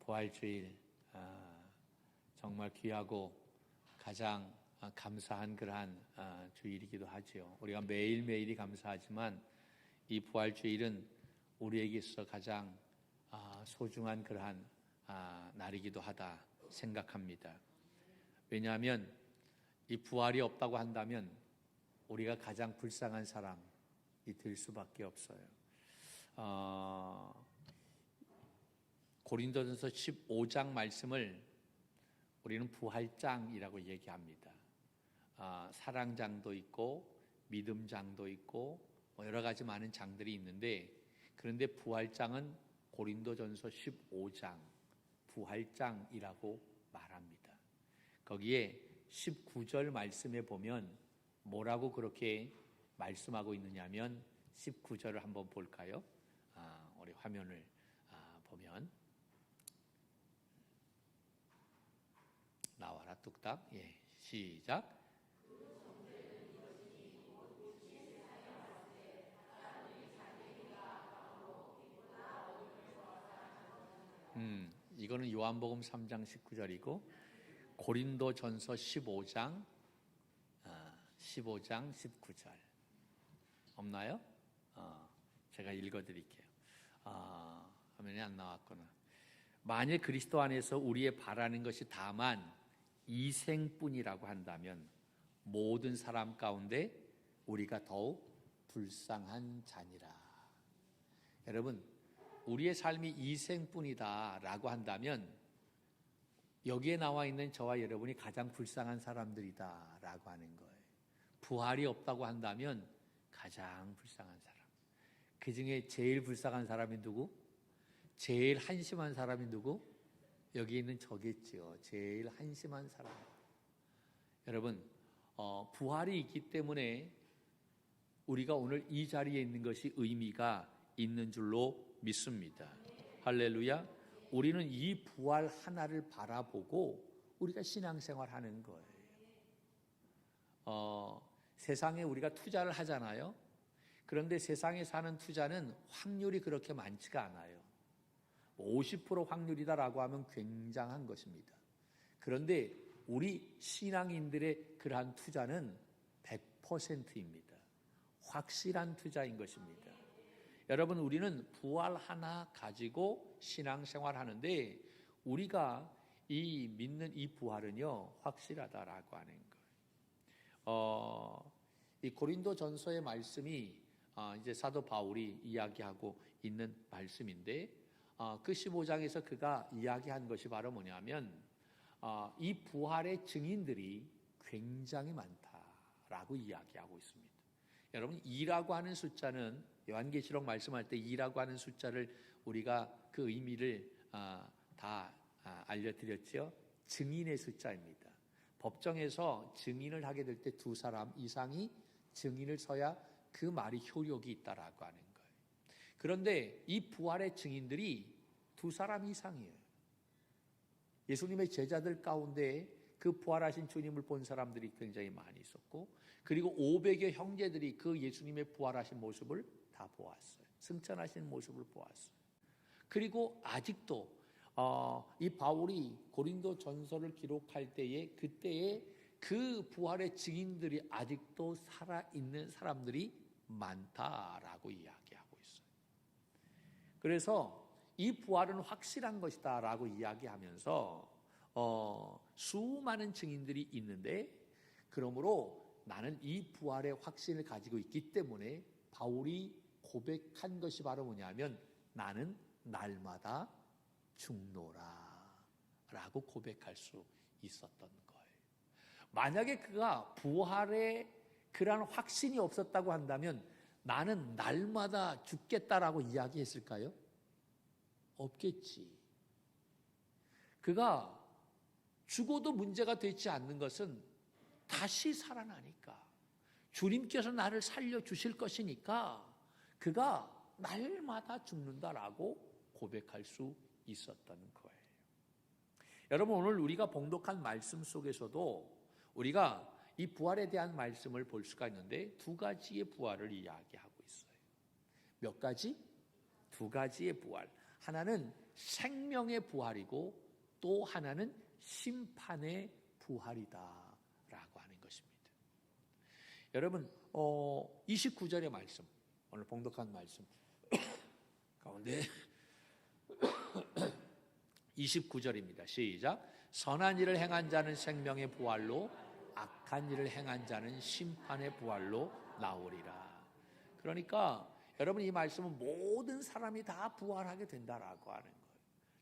부활주일 정말 귀하고 가장 감사한 그러한 주일이기도 하지요. 우리가 매일매일이 감사하지만 이 부활주일은 우리에게 있어 가장 소중한 그러한 날이기도 하다 생각합니다. 왜냐하면 이 부활이 없다고 한다면 우리가 가장 불쌍한 사람이 될 수밖에 없어요. 고린도전서 15장 말씀을 우리는 부활장이라고 얘기합니다. 사랑장도 있고 믿음장도 있고 여러 가지 많은 장들이 있는데, 그런데 부활장은 고린도전서 15장 부활장이라고 말합니다. 거기에 19절 말씀에 보면 뭐라고 그렇게 말씀하고 있느냐면 19절을 한번 볼까요? 우리 화면을 보면 나와라 뚝딱. 예, 시작. 이거는 요한복음 3장 19절이고 고린도전서 15장 19절 없나요? 제가 읽어드릴게요. 화면에 안 나왔구나. 만일 그리스도 안에서 우리의 바라는 것이 다만 이생뿐이라고 한다면 모든 사람 가운데 우리가 더욱 불쌍한 자니라. 여러분, 우리의 삶이 이생뿐이다 라고 한다면 여기에 나와 있는 저와 여러분이 가장 불쌍한 사람들이다 라고 하는 거예요. 부활이 없다고 한다면 가장 불쌍한 사람. 그 중에 제일 불쌍한 사람이 누구? 제일 한심한 사람이 누구? 여기 있는 저겠지요. 제일 한심한 사람. 여러분, 부활이 있기 때문에 우리가 오늘 이 자리에 있는 것이 의미가 있는 줄로 믿습니다. 할렐루야. 우리는 이 부활 하나를 바라보고 우리가 신앙생활 하는 거예요. 세상에 우리가 투자를 하잖아요. 그런데 세상에 사는 투자는 확률이 그렇게 많지가 않아요. 50% 확률이다라고 하면 굉장한 것입니다. 그런데 우리 신앙인들의 그러한 투자는 100%입니다. 확실한 투자인 것입니다. 여러분, 우리는 부활 하나 가지고 신앙생활 하는데 우리가 이 믿는 이 부활은요 확실하다라고 하는 거예요. 이 고린도전서의 말씀이 이제 사도 바울이 이야기하고 있는 말씀인데 그 15장에서 그가 이야기한 것이 바로 뭐냐면 이 부활의 증인들이 굉장히 많다라고 이야기하고 있습니다. 여러분, 2라고 하는 숫자는 요한계시록 말씀할 때 2라고 하는 숫자를 우리가 그 의미를 다 알려드렸죠. 증인의 숫자입니다. 법정에서 증인을 하게 될 때 2사람 이상이 증인을 서야 그 말이 효력이 있다라고 하는 거예요. 그런데 이 부활의 증인들이 2사람 이상이에요. 예수님의 제자들 가운데 그 부활하신 주님을 본 사람들이 굉장히 많이 있었고, 그리고 500여 형제들이 그 예수님의 부활하신 모습을 다 보았어요. 승천하신 모습을 보았어요. 그리고 아직도 이 바울이 고린도 전서를 기록할 때에 그때에 그 부활의 증인들이 아직도 살아있는 사람들이 많다라고 이야기하고 있어요. 그래서 이 부활은 확실한 것이다 라고 이야기하면서 수많은 증인들이 있는데, 그러므로 나는 이 부활의 확신을 가지고 있기 때문에 바울이 고백한 것이 바로 뭐냐면 나는 날마다 죽노라 라고 고백할 수 있었던 거예요. 만약에 그가 부활의 그러한 확신이 없었다고 한다면 나는 날마다 죽겠다라고 이야기했을까요? 없겠지. 그가 죽어도 문제가 되지 않는 것은 다시 살아나니까, 주님께서 나를 살려주실 것이니까 그가 날마다 죽는다라고 고백할 수 있었던 거예요. 여러분, 오늘 우리가 봉독한 말씀 속에서도 우리가 이 부활에 대한 말씀을 볼 수가 있는데 2가지의 부활을 이야기하고 있어요. 몇 가지? 2가지의 부활. 하나는 생명의 부활이고 또 하나는 심판의 부활이다라고 하는 것입니다. 여러분 29절의 말씀, 오늘 봉독한 말씀 가운데 29절입니다. 시작. 선한 일을 행한 자는 생명의 부활로, 악한 일을 행한 자는 심판의 부활로 나오리라. 그러니까 여러분, 이 말씀은 모든 사람이 다 부활하게 된다라고 하는 거예요.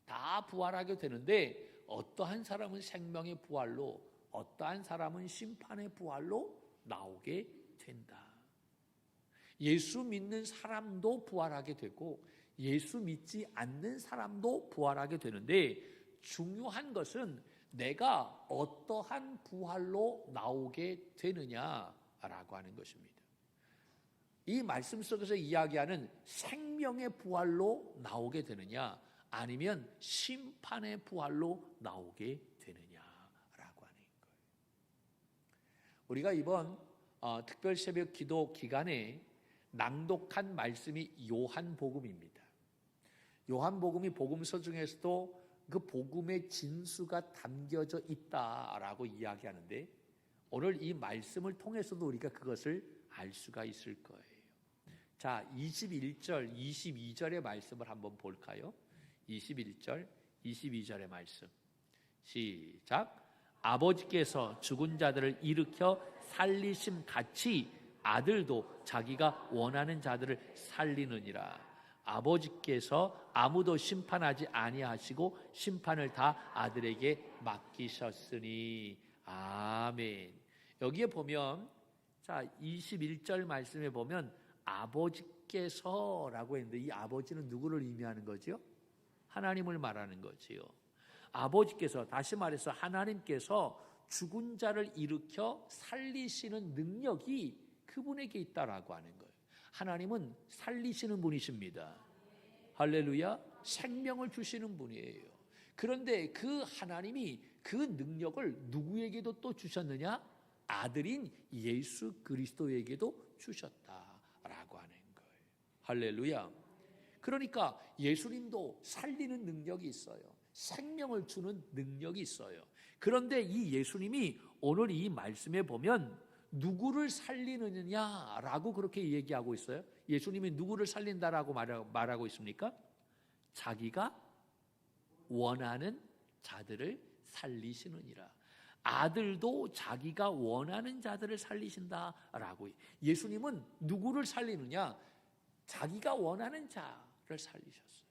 다 부활하게 되는데 어떠한 사람은 생명의 부활로, 어떠한 사람은 심판의 부활로 나오게 된다. 예수 믿는 사람도 부활하게 되고 예수 믿지 않는 사람도 부활하게 되는데, 중요한 것은 내가 어떠한 부활로 나오게 되느냐라고 하는 것입니다. 이 말씀 속에서 이야기하는 생명의 부활로 나오게 되느냐, 아니면 심판의 부활로 나오게 되느냐라고 하는 거예요. 우리가 이번 특별 새벽 기도 기간에 낭독한 말씀이 요한복음입니다. 요한복음이 복음서 중에서도 그 복음의 진수가 담겨져 있다라고 이야기하는데, 오늘 이 말씀을 통해서도 우리가 그것을 알 수가 있을 거예요. 자, 21절, 22절의 말씀을 한번 볼까요? 21절, 22절의 말씀. 시작. 아버지께서 죽은 자들을 일으켜 살리심 같이 아들도 자기가 원하는 자들을 살리느니라. 아버지께서 아무도 심판하지 아니하시고 심판을 다 아들에게 맡기셨으니. 아멘. 여기에 보면, 자, 21절 말씀에 보면 아버지께서라고 했는데, 이 아버지는 누구를 의미하는 거죠? 하나님을 말하는 거지요. 아버지께서, 다시 말해서 하나님께서 죽은 자를 일으켜 살리시는 능력이 그분에게 있다라고 하는 거예요. 하나님은 살리시는 분이십니다. 할렐루야. 생명을 주시는 분이에요. 그런데 그 하나님이 그 능력을 누구에게도 또 주셨느냐? 아들인 예수 그리스도에게도 주셨다라고 하는 거예요. 할렐루야. 그러니까 예수님도 살리는 능력이 있어요. 생명을 주는 능력이 있어요. 그런데 이 예수님이 오늘 이 말씀에 보면 누구를 살리느냐라고 그렇게 얘기하고 있어요. 예수님이 누구를 살린다라고 말하고 있습니까? 자기가 원하는 자들을 살리시느니라. 아들도 자기가 원하는 자들을 살리신다라고. 예수님은 누구를 살리느냐? 자기가 원하는 자를 살리셨어요.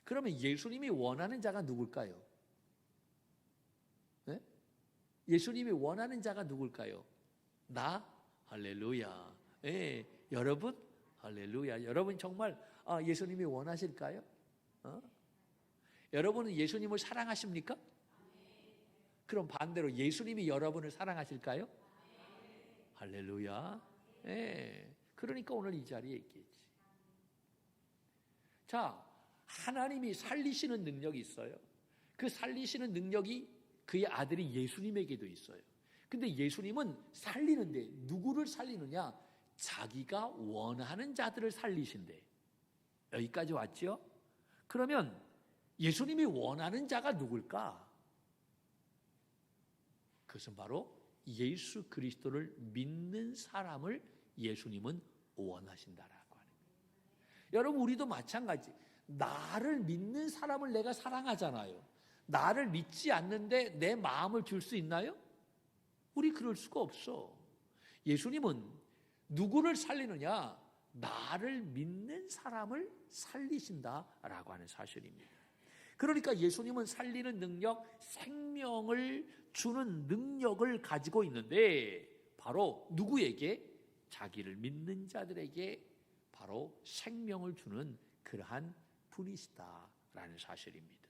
그러면 예수님이 원하는 자가 누굴까요? 네? 예수님이 원하는 자가 누굴까요? 나? 할렐루야. 예, 여러분? 할렐루야. 여러분 정말 예수님이 원하실까요? 여러분은 예수님을 사랑하십니까? 그럼 반대로 예수님이 여러분을 사랑하실까요? 할렐루야. 예. 그러니까 오늘 이 자리에 있겠지. 자, 하나님이 살리시는 능력이 있어요. 그 살리시는 능력이 그의 아들이 예수님에게도 있어요. 근데 예수님은 살리는데 누구를 살리느냐? 자기가 원하는 자들을 살리신대. 여기까지 왔죠? 그러면 예수님이 원하는 자가 누굴까? 그것은 바로 예수 그리스도를 믿는 사람을 예수님은 원하신다라고 하는 거예요. 여러분, 우리도 마찬가지. 나를 믿는 사람을 내가 사랑하잖아요. 나를 믿지 않는데 내 마음을 줄 수 있나요? 우리 그럴 수가 없어. 예수님은 누구를 살리느냐? 나를 믿는 사람을 살리신다라고 하는 사실입니다. 그러니까 예수님은 살리는 능력, 생명을 주는 능력을 가지고 있는데, 바로 누구에게? 자기를 믿는 자들에게 바로 생명을 주는 그러한 분이시다라는 사실입니다.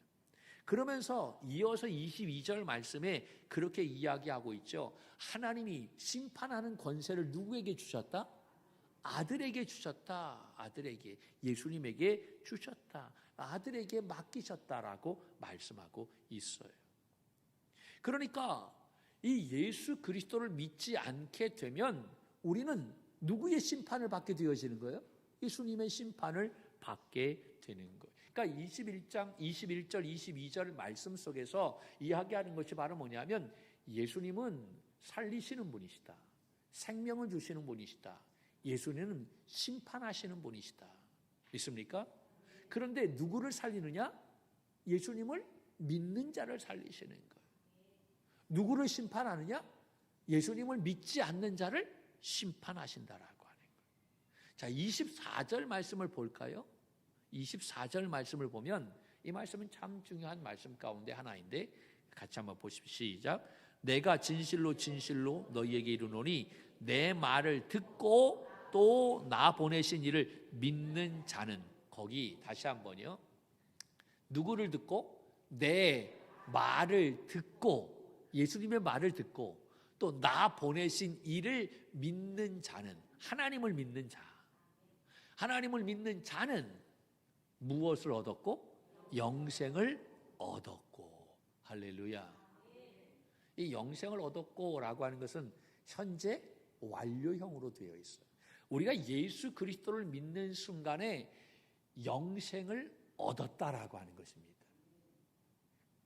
그러면서 이어서 22절 말씀에 그렇게 이야기하고 있죠. 하나님이 심판하는 권세를 누구에게 주셨다? 아들에게 주셨다. 아들에게, 예수님에게 주셨다. 아들에게 맡기셨다라고 말씀하고 있어요. 그러니까 이 예수 그리스도를 믿지 않게 되면 우리는 누구의 심판을 받게 되어지는 거예요? 예수님의 심판을 받게 되는 거예요. 그러니까 21장 21절 22절 말씀 속에서 이야기하는 것이 바로 뭐냐면 예수님은 살리시는 분이시다. 생명을 주시는 분이시다. 예수님은 심판하시는 분이시다. 믿습니까? 그런데 누구를 살리느냐? 예수님을 믿는 자를 살리시는 거예요. 누구를 심판하느냐? 예수님을 믿지 않는 자를 심판하신다라고 하는 거예요. 자, 24절 말씀을 볼까요? 24절 말씀을 보면 이 말씀은 참 중요한 말씀 가운데 하나인데 같이 한번 보십시오. 시작. 내가 진실로 진실로 너희에게 이르노니 내 말을 듣고 또 나 보내신 이를 믿는 자는, 거기 다시 한번요. 누구를 듣고? 내 말을 듣고, 예수님의 말을 듣고 또 나 보내신 이를 믿는 자는, 하나님을 믿는 자. 하나님을 믿는 자는 무엇을 얻었고? 영생을 얻었고. 할렐루야. 이 영생을 얻었고 라고 하는 것은 현재 완료형으로 되어 있어요. 우리가 예수 그리스도를 믿는 순간에 영생을 얻었다라고 하는 것입니다.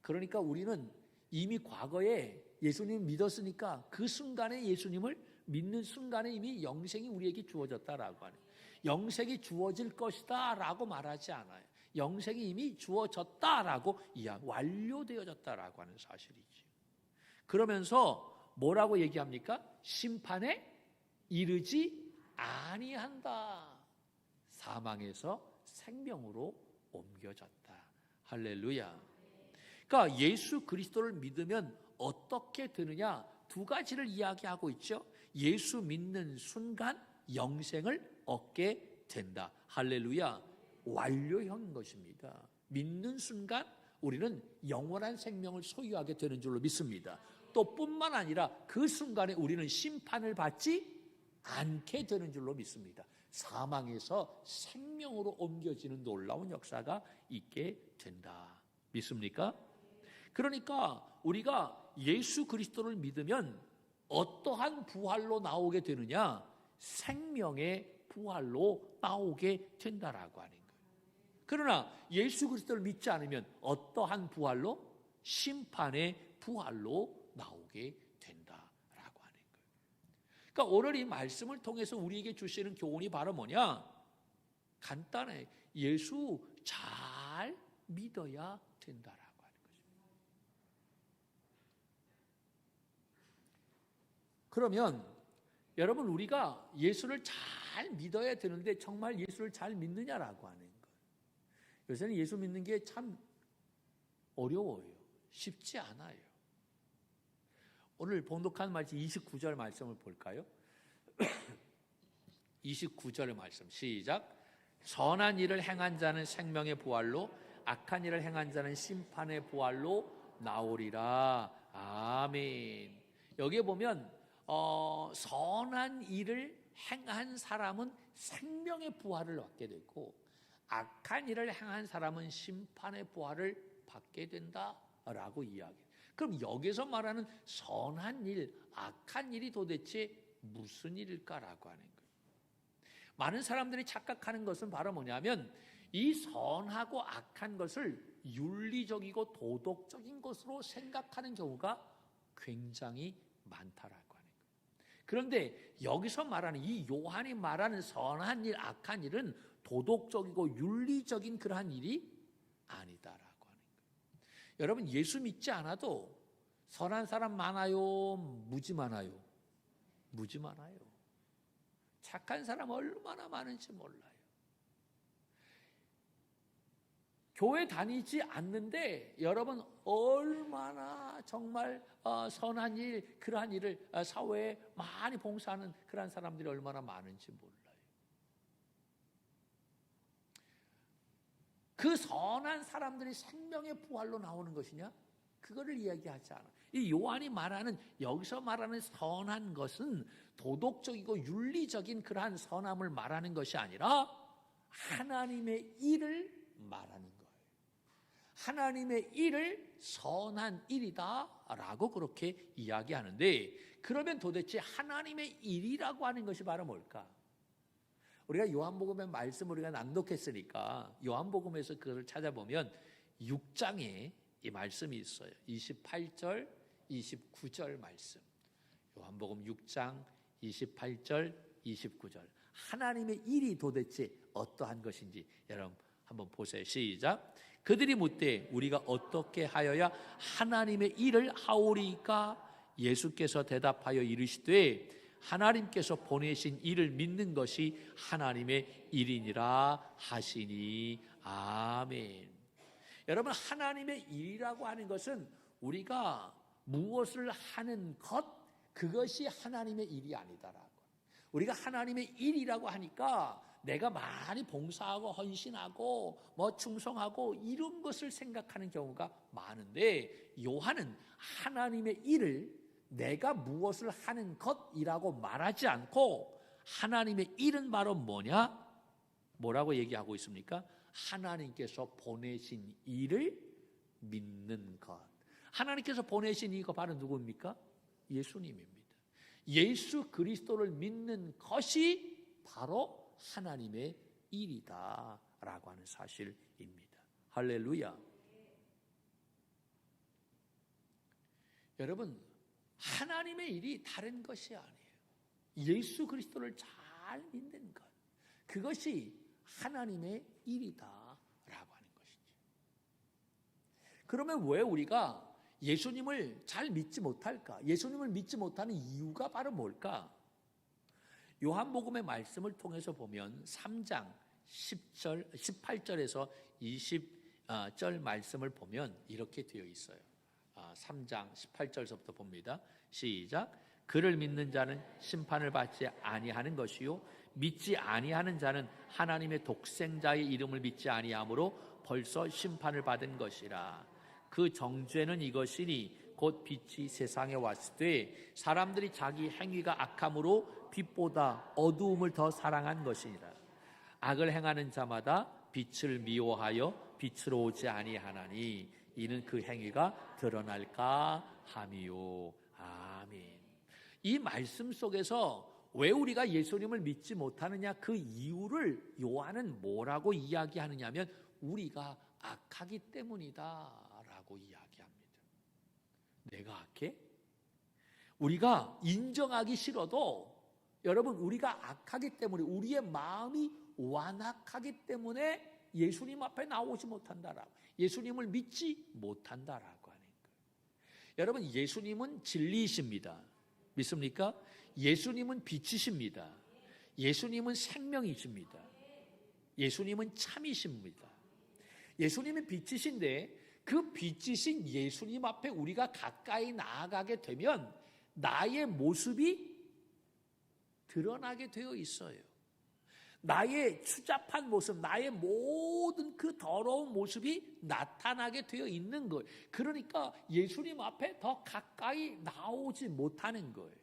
그러니까 우리는 이미 과거에 예수님 믿었으니까 그 순간에 예수님을 믿는 순간에 이미 영생이 우리에게 주어졌다라고 하는, 영생이 주어질 것이다 라고 말하지 않아요. 영생이 이미 주어졌다라고 완료되어졌다라고 하는 사실이지. 그러면서 뭐라고 얘기합니까? 심판에 이르지 아니한다. 사망에서 생명으로 옮겨졌다. 할렐루야. 그러니까 예수 그리스도를 믿으면 어떻게 되느냐? 두 가지를 이야기하고 있죠. 예수 믿는 순간 영생을 얻게 된다. 할렐루야. 완료형인 것입니다. 믿는 순간 우리는 영원한 생명을 소유하게 되는 줄로 믿습니다. 또 뿐만 아니라 그 순간에 우리는 심판을 받지 않게 되는 줄로 믿습니다. 사망에서 생명으로 옮겨지는 놀라운 역사가 있게 된다. 믿습니까? 그러니까 우리가 예수 그리스도를 믿으면 어떠한 부활로 나오게 되느냐? 생명의 부활로 나오게 된다라고 하는 거예요. 그러나 예수 그리스도를 믿지 않으면 어떠한 부활로? 심판의 부활로 나오게 된다라고 하는 거예요. 그러니까 오늘 이 말씀을 통해서 우리에게 주시는 교훈이 바로 뭐냐? 간단해. 예수 잘 믿어야 된다라고 하는 것입니다. 그러면 여러분, 우리가 예수를 잘 믿어야 되는데 정말 예수를 잘 믿느냐라고 하는 거예요. 요새는 예수 믿는 게 참 어려워요. 쉽지 않아요. 오늘 봉독한 말씀 29절 말씀을 볼까요? 29절의 말씀 시작. 선한 일을 행한 자는 생명의 부활로, 악한 일을 행한 자는 심판의 부활로 나오리라. 아멘. 여기에 보면 선한 일을 행한 사람은 생명의 부활을 얻게 되고, 악한 일을 행한 사람은 심판의 부활을 받게 된다라고 이야기해요. 그럼 여기서 말하는 선한 일, 악한 일이 도대체 무슨 일일까라고 하는 거예요. 많은 사람들이 착각하는 것은 바로 뭐냐면 이 선하고 악한 것을 윤리적이고 도덕적인 것으로 생각하는 경우가 굉장히 많다라고 하는 거예요. 그런데 여기서 말하는 이 요한이 말하는 선한 일, 악한 일은 도덕적이고 윤리적인 그러한 일이 아니다라고 하는 거예요. 여러분, 예수 믿지 않아도 선한 사람 많아요? 무지 많아요? 무지 많아요. 착한 사람 얼마나 많은지 몰라요. 교회 다니지 않는데 여러분 얼마나 정말 선한 일, 그러한 일을 사회에 많이 봉사하는 그러한 사람들이 얼마나 많은지 몰라요. 그 선한 사람들이 생명의 부활로 나오는 것이냐? 그거를 이야기하지 않아. 이 요한이 말하는, 여기서 말하는 선한 것은 도덕적이고 윤리적인 그러한 선함을 말하는 것이 아니라 하나님의 일을 말하는 거예요. 하나님의 일을 선한 일이다라고 그렇게 이야기하는데, 그러면 도대체 하나님의 일이라고 하는 것이 바로 뭘까? 우리가 요한복음의 말씀을 우리가 낭독했으니까 요한복음에서 그걸 찾아보면 6장에 이 말씀이 있어요. 28절, 29절 말씀. 요한복음 6장 28절, 29절. 하나님의 일이 도대체 어떠한 것인지 여러분 한번 보세요. 시작. 그들이 묻되 우리가 어떻게 하여야 하나님의 일을 하오리까? 예수께서 대답하여 이르시되 하나님께서 보내신 일을 믿는 것이 하나님의 일이니라 하시니. 아멘. 여러분, 하나님의 일이라고 하는 것은 우리가 무엇을 하는 것, 그것이 하나님의 일이 아니다라고. 우리가 하나님의 일이라고 하니까 내가 많이 봉사하고 헌신하고 충성하고 이런 것을 생각하는 경우가 많은데, 요한은 하나님의 일을 내가 무엇을 하는 것이라고 말하지 않고 하나님의 일은 바로 뭐냐? 뭐라고 얘기하고 있습니까? 하나님께서 보내신 일을 믿는 것. 하나님께서 보내신 이가 바로 누구입니까? 예수님입니다. 예수 그리스도를 믿는 것이 바로 하나님의 일이다라고 하는 사실입니다. 할렐루야. 여러분, 하나님의 일이 다른 것이 아니에요. 예수 그리스도를 잘 믿는 것, 그것이 하나님의 일이다라고 하는 것이죠. 그러면 왜 우리가 예수님을 잘 믿지 못할까? 예수님을 믿지 못하는 이유가 바로 뭘까? 요한복음의 말씀을 통해서 보면 3장 10절, 18절에서 20절 말씀을 보면 이렇게 되어 있어요. 3장 18절서부터 봅니다. 시작. 그를 믿는 자는 심판을 받지 아니하는 것이요 믿지 아니하는 자는 하나님의 독생자의 이름을 믿지 아니하므로 벌써 심판을 받은 것이라. 그 정죄는 이것이니 곧 빛이 세상에 왔을 때 사람들이 자기 행위가 악함으로 빛보다 어두움을 더 사랑한 것이니라. 악을 행하는 자마다 빛을 미워하여 빛으로 오지 아니하나니 이는 그 행위가 드러날까 함이요. 아멘. 이 말씀 속에서 왜 우리가 예수님을 믿지 못하느냐, 그 이유를 요한은 뭐라고 이야기하느냐 하면 우리가 악하기 때문이다라고 이야기합니다. 내가 악해? 우리가 인정하기 싫어도 여러분, 우리가 악하기 때문에, 우리의 마음이 완악하기 때문에 예수님 앞에 나오지 못한다라고, 예수님을 믿지 못한다라고 하는 거예요. 여러분, 예수님은 진리이십니다. 믿습니까? 예수님은 빛이십니다. 예수님은 생명이십니다. 예수님은 참이십니다. 예수님은 빛이신데 그 빛이신 예수님 앞에 우리가 가까이 나아가게 되면 나의 모습이 드러나게 되어 있어요. 나의 추잡한 모습, 나의 모든 그 더러운 모습이 나타나게 되어 있는 거예요. 그러니까 예수님 앞에 더 가까이 나오지 못하는 거예요.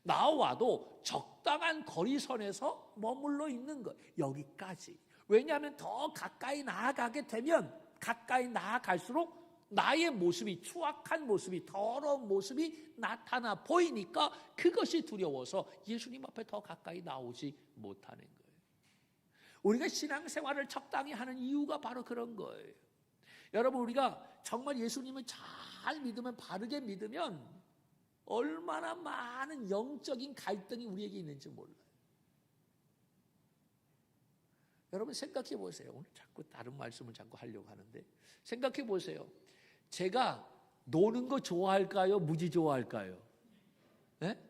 나와도 적당한 거리선에서 머물러 있는 거예요. 여기까지. 왜냐하면 더 가까이 나아가게 되면 가까이 나아갈수록 나의 모습이, 추악한 모습이, 더러운 모습이 나타나 보이니까 그것이 두려워서 예수님 앞에 더 가까이 나오지 못하는 거예요. 우리가 신앙생활을 적당히 하는 이유가 바로 그런 거예요. 여러분, 우리가 정말 예수님을 잘 믿으면, 바르게 믿으면 얼마나 많은 영적인 갈등이 우리에게 있는지 몰라요. 여러분, 생각해 보세요. 오늘 자꾸 다른 말씀을 자꾸 하려고 하는데 생각해 보세요. 제가 노는 거 좋아할까요? 무지 좋아할까요? 네?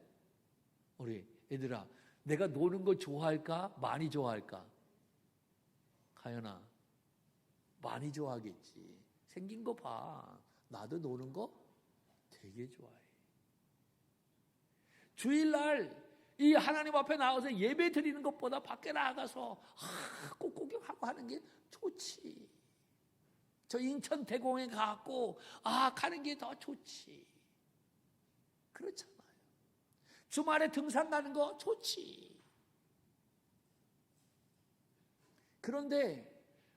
우리 얘들아, 내가 노는 거 좋아할까? 많이 좋아할까? 가연아, 많이 좋아하겠지. 생긴 거 봐. 나도 노는 거 되게 좋아해. 주일날 이 하나님 앞에 나가서 예배 드리는 것보다 밖에 나가서 꽃 구경하고 하는 게 좋지. 저 인천 대공에 가고 가는 게 더 좋지. 그렇잖아요. 주말에 등산 가는 거 좋지. 그런데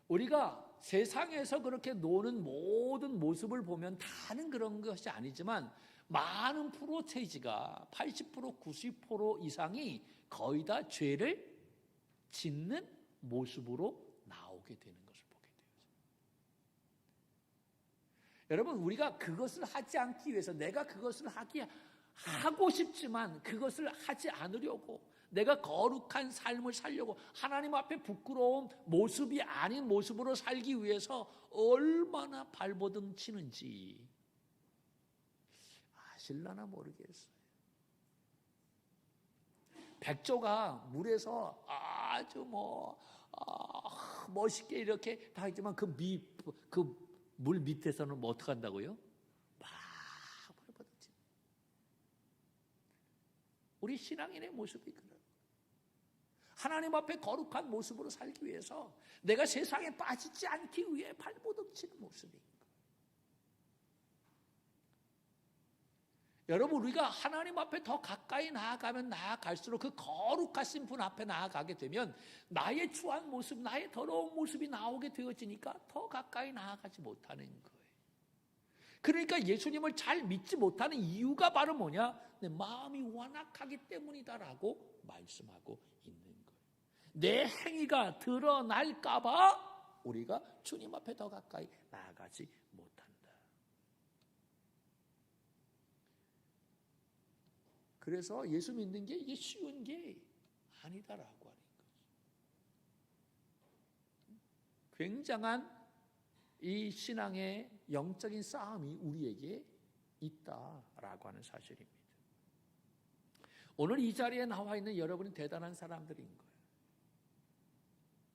우리가 세상에서 그렇게 노는 모든 모습을 보면 다는 그런 것이 아니지만 많은 프로테이지가 80%, 90% 이상이 거의 다 죄를 짓는 모습으로 나오게 되는 것을 보게 되어요. 여러분, 우리가 그것을 하지 않기 위해서, 내가 그것을 하고 싶지만 그것을 하지 않으려고, 내가 거룩한 삶을 살려고, 하나님 앞에 부끄러운 모습이 아닌 모습으로 살기 위해서 얼마나 발버둥 치는지 아실라나 모르겠어요. 백조가 물에서 아주 멋있게 이렇게 다 있지만 그 물 밑에서는 뭐 어떻게 한다고요? 막 발버둥치. 우리 신앙인의 모습이 그래요. 하나님 앞에 거룩한 모습으로 살기 위해서 내가 세상에 빠지지 않기 위해 발버둥치는 모습인 거예요. 여러분, 우리가 하나님 앞에 더 가까이 나아가면 나아갈수록 그 거룩하신 분 앞에 나아가게 되면 나의 추한 모습, 나의 더러운 모습이 나오게 되어지니까 더 가까이 나아가지 못하는 거예요. 그러니까 예수님을 잘 믿지 못하는 이유가 바로 뭐냐? 내 마음이 완악하기 때문이다라고 말씀하고 있는 거예요. 내 행위가 드러날까 봐 우리가 주님 앞에 더 가까이 나아가지 못한다. 그래서 예수 믿는 게 이게 쉬운 게 아니다라고 하는 거죠. 굉장한 이 신앙의 영적인 싸움이 우리에게 있다라고 하는 사실입니다. 오늘 이 자리에 나와 있는 여러분은 대단한 사람들인 거예요.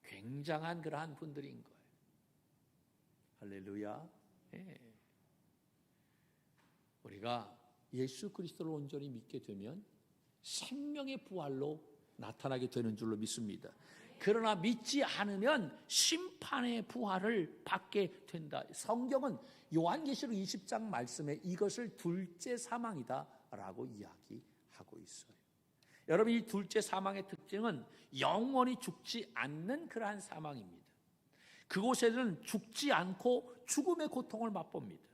굉장한 그러한 분들인 거예요. 할렐루야. 네. 우리가 예수 그리스도를 온전히 믿게 되면 생명의 부활로 나타나게 되는 줄로 믿습니다. 그러나 믿지 않으면 심판의 부활을 받게 된다. 성경은 요한계시록 20장 말씀에 이것을 둘째 사망이다라고 이야기하고 있어요. 여러분, 이 둘째 사망의 특징은 영원히 죽지 않는 그러한 사망입니다. 그곳에는 죽지 않고 죽음의 고통을 맛봅니다.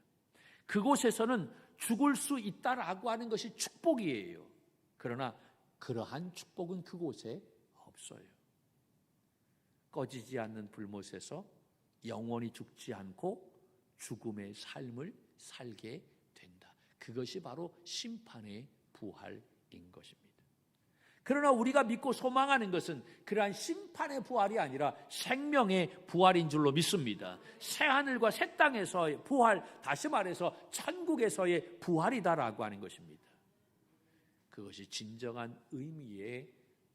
그곳에서는 죽을 수 있다라고 하는 것이 축복이에요. 그러나 그러한 축복은 그곳에 없어요. 꺼지지 않는 불못에서 영원히 죽지 않고 죽음의 삶을 살게 된다. 그것이 바로 심판의 부활인 것입니다. 그러나 우리가 믿고 소망하는 것은 그러한 심판의 부활이 아니라 생명의 부활인 줄로 믿습니다. 새하늘과 새 땅에서의 부활, 다시 말해서 천국에서의 부활이다라고 하는 것입니다. 그것이 진정한 의미의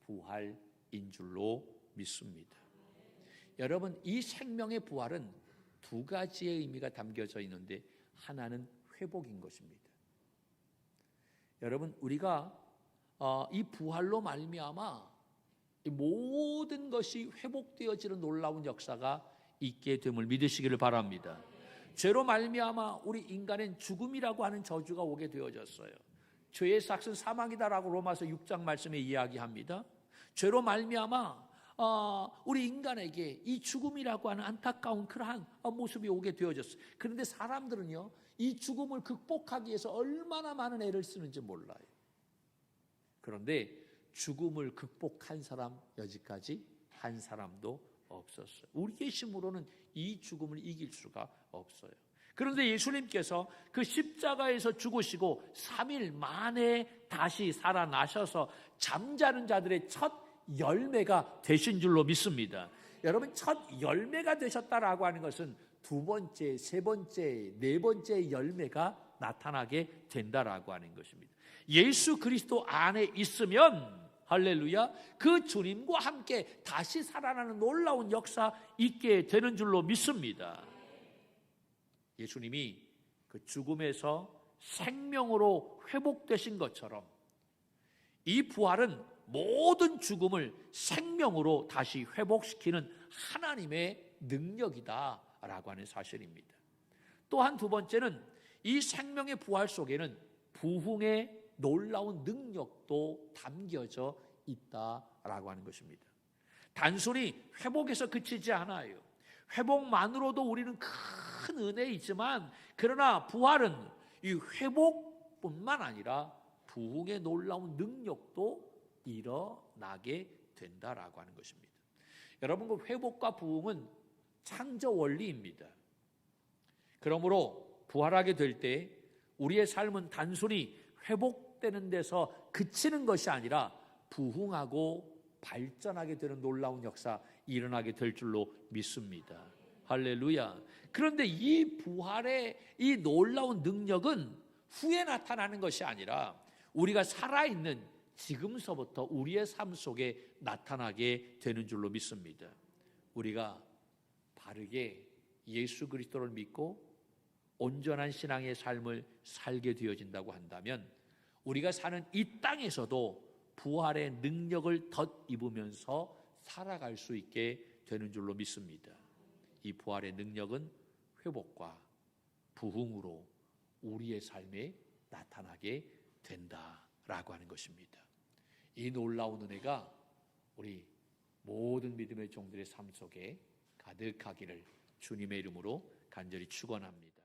부활인 줄로 믿습니다. 여러분, 이 생명의 부활은 두 가지의 의미가 담겨져 있는데 하나는 회복인 것입니다. 여러분, 우리가 이 부활로 말미암아 모든 것이 회복되어지는 놀라운 역사가 있게 됨을 믿으시기를 바랍니다. 죄로 말미암아 우리 인간은 죽음이라고 하는 저주가 오게 되어졌어요. 죄의 삭은 사망이다라고 로마서 6장 말씀에 이야기합니다. 죄로 말미암아 우리 인간에게 이 죽음이라고 하는 안타까운 그러한 모습이 오게 되어졌어요. 그런데 사람들은요, 이 죽음을 극복하기 위해서 얼마나 많은 애를 쓰는지 몰라요. 그런데 죽음을 극복한 사람 여지까지 한 사람도 없었어요. 우리의 힘으로는 이 죽음을 이길 수가 없어요. 그런데 예수님께서 그 십자가에서 죽으시고 3일 만에 다시 살아나셔서 잠자는 자들의 첫 열매가 되신 줄로 믿습니다. 여러분, 첫 열매가 되셨다라고 하는 것은 두 번째, 세 번째, 네 번째 열매가 나타나게 된다라고 하는 것입니다. 예수 그리스도 안에 있으면 할렐루야, 그 주님과 함께 다시 살아나는 놀라운 역사 있게 되는 줄로 믿습니다. 예수님이 그 죽음에서 생명으로 회복되신 것처럼 이 부활은 모든 죽음을 생명으로 다시 회복시키는 하나님의 능력이다라고 하는 사실입니다. 또한 두 번째는 이 생명의 부활 속에는 부흥의 놀라운 능력도 담겨져 있다라고 하는 것입니다. 단순히 회복에서 그치지 않아요. 회복만으로도 우리는 큰 은혜이지만, 그러나 부활은 이 회복뿐만 아니라 부흥의 놀라운 능력도 일어나게 된다라고 하는 것입니다. 여러분, 그 회복과 부흥은 창조 원리입니다. 그러므로 부활하게 될 때 우리의 삶은 단순히 회복되는 데서 그치는 것이 아니라 부흥하고 발전하게 되는 놀라운 역사 일어나게 될 줄로 믿습니다. 할렐루야. 그런데 이 부활의 이 놀라운 능력은 후에 나타나는 것이 아니라 우리가 살아있는 지금서부터 우리의 삶 속에 나타나게 되는 줄로 믿습니다. 우리가 바르게 예수 그리스도를 믿고 온전한 신앙의 삶을 살게 되어진다고 한다면 우리가 사는 이 땅에서도 부활의 능력을 덧입으면서 살아갈 수 있게 되는 줄로 믿습니다. 이 부활의 능력은 회복과 부흥으로 우리의 삶에 나타나게 된다라고 하는 것입니다. 이 놀라운 은혜가 우리 모든 믿음의 종들의 삶 속에 가득하기를 주님의 이름으로 간절히 축원합니다.